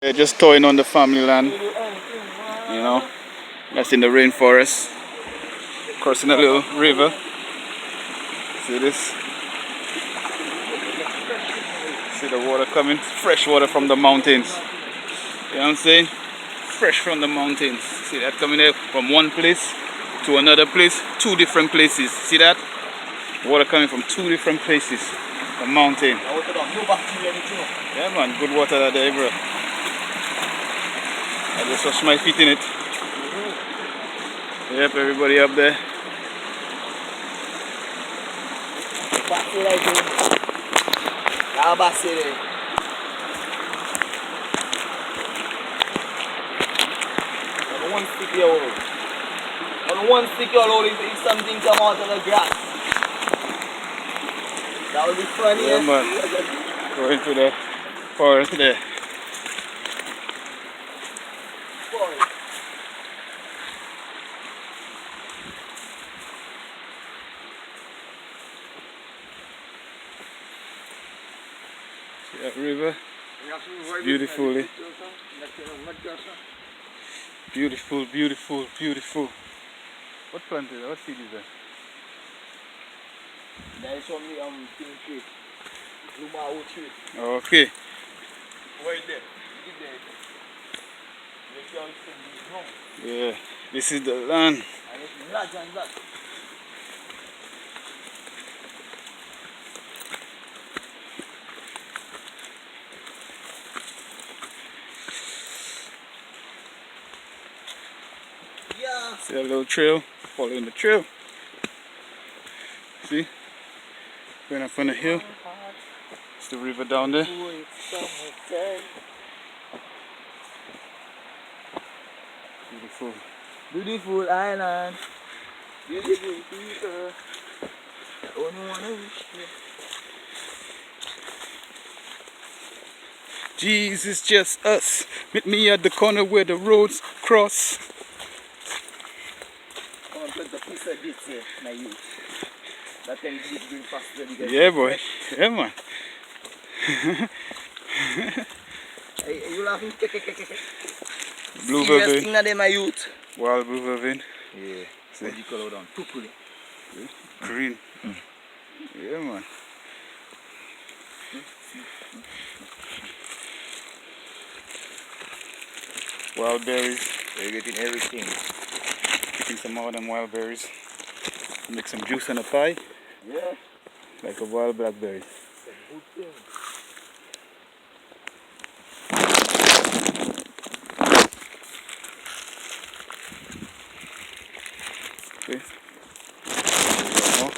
They're just towing on the family land, you know. That's in the rainforest, crossing a little river. See this? See the water coming? Fresh water from the mountains. You know what I'm saying? Fresh from the mountains. See that coming there from one place to another place, two different places. See that? Water coming from two different places. The mountain. Yeah man, good water out there, bro. I just wash my feet in it. Yep, everybody up there. On one stick you hold if something come out of the grass. That would be funny. Yeah man. Going to the forest there. See that river? Beautifully. Beautiful, beautiful, beautiful. What plant is that? What seed is that? That is from the pink tree. Blue tree. Okay. Right there. Yeah, this is the land. And it's large and large. Yeah. See that little trail? Following the trail. See? Going up on the hill. It's the river down there. Beautiful. Beautiful island. Beautiful people. Only one wish. Jesus, just us. Meet me at the corner where the roads cross. Come on, put the piece of this here, my youth. That can be bring faster. Yeah, boy. Yeah, man. Hey, you laughing? Blue Serious vervain. thing na dem, my youth. Wild blue vervain. Yeah. See? What do you color down? Purple. Green. Yeah, man. Wild berries. You're getting everything. Picking some more of them wild berries. Make some juice on a pie. Yeah. Like a wild blackberry. Good thing. Okay. More.